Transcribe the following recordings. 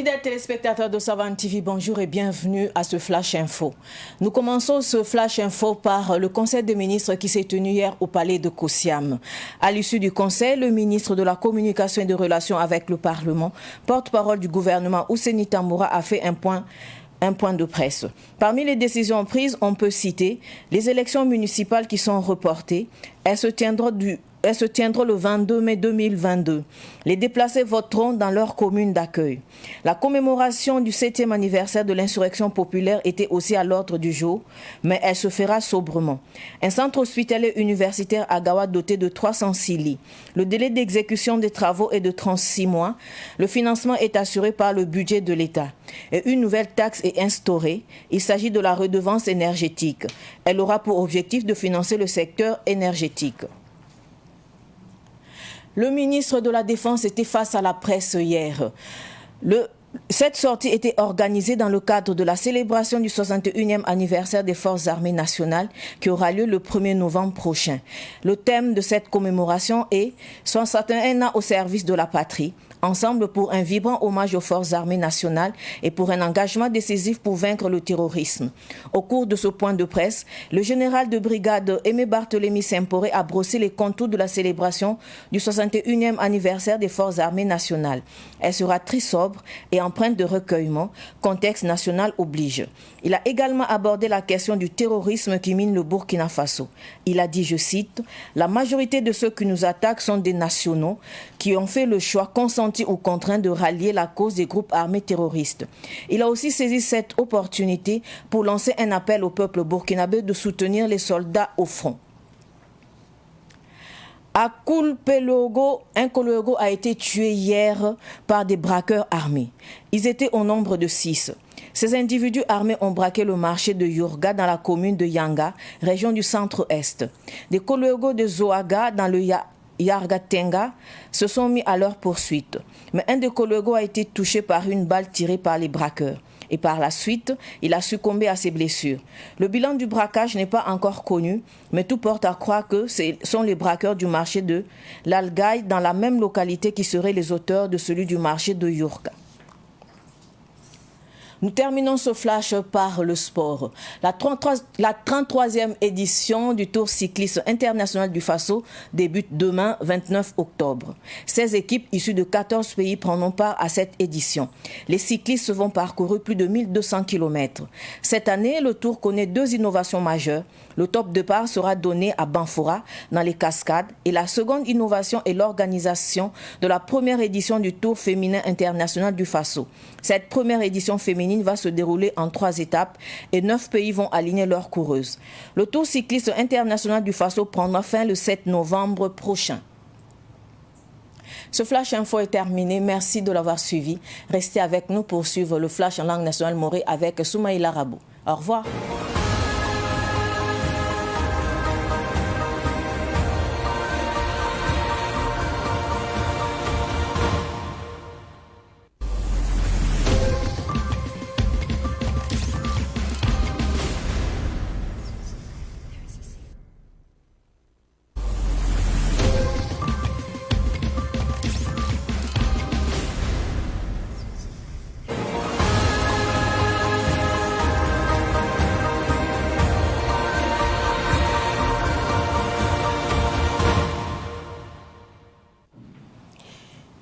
Fidèles téléspectateurs de Savane TV, bonjour et bienvenue à ce Flash Info. Nous commençons ce Flash Info par le Conseil des ministres qui s'est tenu hier au palais de Kosiam. À l'issue du Conseil, le ministre de la Communication et des Relations avec le Parlement, porte-parole du gouvernement Ousseini Tamboura, a fait un point de presse. Parmi les décisions prises, on peut citer les élections municipales qui sont reportées. Elles se tiendront le 22 mai 2022. Les déplacés voteront dans leur commune d'accueil. La commémoration du 7e anniversaire de l'insurrection populaire était aussi à l'ordre du jour, mais elle se fera sobrement. Un centre hospitalier universitaire à Gawa doté de 306 lits. Le délai d'exécution des travaux est de 36 mois. Le financement est assuré par le budget de l'État. Et une nouvelle taxe est instaurée. Il s'agit de la redevance énergétique. Elle aura pour objectif de financer le secteur énergétique. Le ministre de la Défense était face à la presse hier. Cette sortie était organisée dans le cadre de la célébration du 61e anniversaire des Forces armées nationales qui aura lieu le 1er novembre prochain. Le thème de cette commémoration est « 61 ans au service de la patrie ». Ensemble pour un vibrant hommage aux forces armées nationales et pour un engagement décisif pour vaincre le terrorisme. Au cours de ce point de presse, le général de brigade Aimé Barthélémy Semporé a brossé les contours de la célébration du 61e anniversaire des forces armées nationales. Elle sera très sobre et empreinte de recueillement, contexte national oblige. Il a également abordé la question du terrorisme qui mine le Burkina Faso. Il a dit, je cite, « La majorité de ceux qui nous attaquent sont des nationaux qui ont fait le choix consenti ou contraint de rallier la cause des groupes armés terroristes. » Il a aussi saisi cette opportunité pour lancer un appel au peuple burkinabé de soutenir les soldats au front. À Koulpelogo, un Kologo a été tué hier par des braqueurs armés. Ils étaient au nombre de 6. Ces individus armés ont braqué le marché de Yurga dans la commune de Yanga, région du centre-est. Des Kologo de Zoaga dans le Yargatenga se sont mis à leur poursuite. Mais un des Kologo a été touché par une balle tirée par les braqueurs. Et par la suite, il a succombé à ses blessures. Le bilan du braquage n'est pas encore connu, mais tout porte à croire que ce sont les braqueurs du marché de l'Algaï dans la même localité qui seraient les auteurs de celui du marché de Yurga. Nous terminons ce flash par le sport. La 33e édition du Tour cycliste international du Faso débute demain, 29 octobre. 16 équipes issues de 14 pays prendront part à cette édition. Les cyclistes vont parcourir plus de 1200 km. Cette année, le Tour connaît 2 innovations majeures. Le top départ sera donné à Banfora, dans les Cascades. Et la seconde innovation est l'organisation de la première édition du Tour féminin international du Faso. Cette première édition féminine va se dérouler en 3 étapes et 9 pays vont aligner leurs coureuses. Le Tour cycliste international du Faso prendra fin le 7 novembre prochain. Ce Flash Info est terminé. Merci de l'avoir suivi. Restez avec nous pour suivre le Flash en langue nationale morée avec Soumaïla Rabou. Au revoir.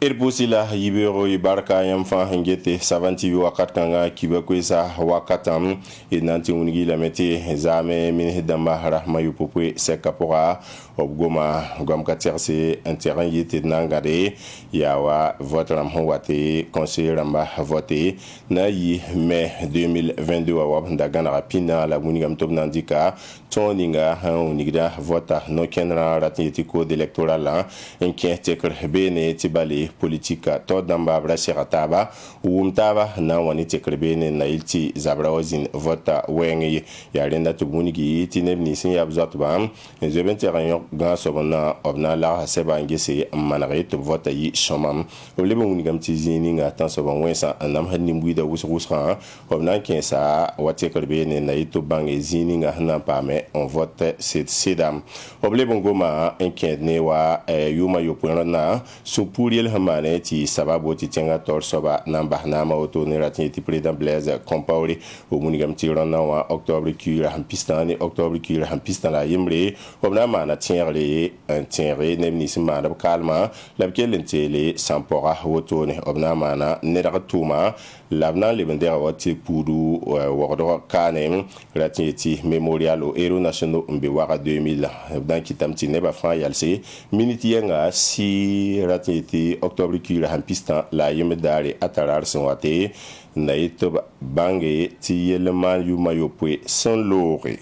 Irbusila yibero ibarka yamfa hengete savanti wakat kanga kibakwesa wakatam inanti unigi lamete zame min damba rahma yupupwe sekapora obgoma gom katerse un terrain yete nangade yawa vote ram wate conseiller ramba voté na yi mai 2022 wa ndagana rapina la munigam tobnandika toninga unigda vota no kenra ratiti code électoral enquête bene tibali politika to damba brasira taba wumtaba na wani tekribene na ilti zabrawazin vota wengi ya renda tumunigi tiner ni sin yabzat bam zeben terrain ga sobona obna la seba ngese manare to vota yi shomam olebe munigam tizini nga tan sobon wensa nam hanni mbuida wusra obna kensa wate kribene na ito bange zini nga na pame on vote sedam olebe ngoma enquête ne wa yuma yopona na supuriel hamane ti sababu ti tenga tor soba namba nama auto ne ratin ti président Blaise Compaoré o munigam ti ronna wa octobre ki hampistani octobre ki hampistan la yimre obna mana tienre un tienre ne ni simana kalma labkel tele sampora auto ne obna mana ne ratuma labna lebendera wati pudu wordor kanem ratin ti memorial au héros nationaux mbe wara 2000 dans kitamti ne ba fa yalse miniti yenga si ratiti octobre ki hampistan la yemdare atarar sonwate na ito bange ti yelman yu mayopwe son lore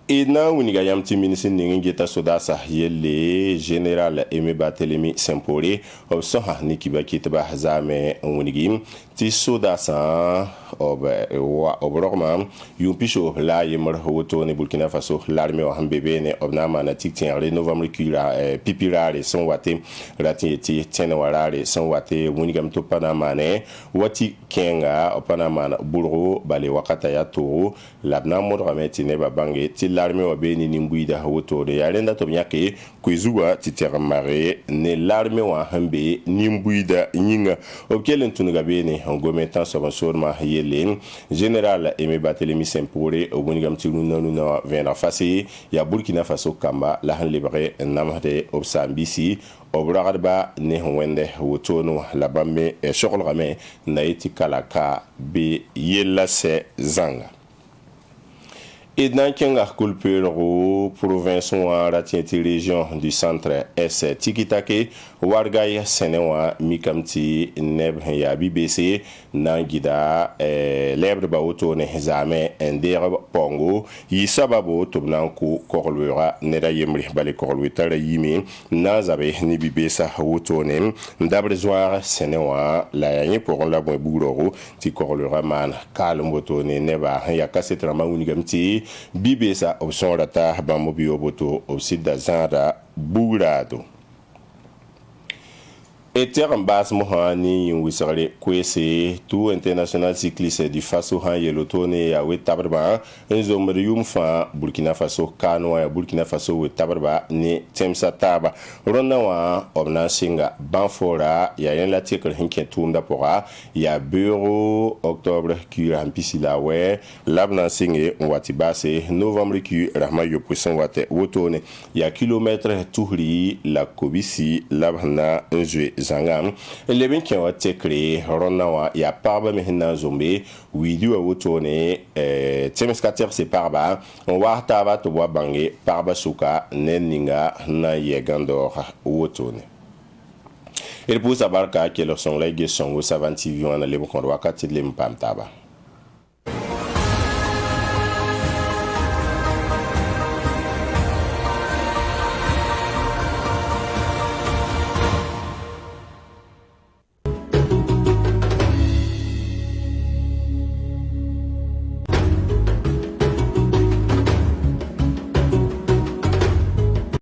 et na winiga yamti ministre ngeta sodasa yele général Aimé Barthélemy Sempore obsoha ni kibakitba zame winigi ti sodasa obrogma yumpisho la yemr woto ne Burkina Faso l'armée wa hambebe ne obnama na tiktienre novembre kila pipirare son wate ratiti tenwarare son wate winigam to panama ne wati kenga panama burgo bale wakata ya to labna modrameti ne babange ti l'armée wa beni nimbuida woto de yalenda to nyake kuizuwa ti termare ne l'armée wa hambe nimbuida nyinga obkelen tunuga beni ngometan sobansorma yele général Aimé Barthélemy Sempore obunigam ti nuna vena fasi ya Burkina Faso kamba la han libre namade obsambisi obragadba ne wende wotono la bamme e sokolgame naiti kalaka be yella se zanga et dans kenga kulpero province wa ratienti région du centre est tikitake wargay senewa mikamti neb ya BBC nangida lebre ba auto ne zame ender pongo yi sababu tubnanku korlura ne da yemri bale korlutara yimi nazabe ni BBC auto ne ndabre zoar senewa la yanyi pour la bon bouloro ti korlura man kalmoto ne neba ya kasetra mawunigamti BBC option rata bamobi oboto obsida zara boulado et terme bas mohani wisare kwese tout international cycliste du Faso han yelotone ya wetabrba enzo mrium fa Burkina Faso kano ya Burkina Faso wetabrba ni temsa taba ronna wa obna singa banfora ya yen la tikre hinken tunda pora ya bureau octobre ki rampisi la we labna singe wati base novembre ki rahma yo poisson wate wotone ya kilomètre touri la kobisi labna enjue zangam leben ken wa tekre ronna wa ya parba mehna zombe widiwa wotone temeskater se parba on wa taba to wa bange parba suka neninga na yegandor wotone et pour savoir que le son les gestion au savanti vion na leben kon wakati lem pam taba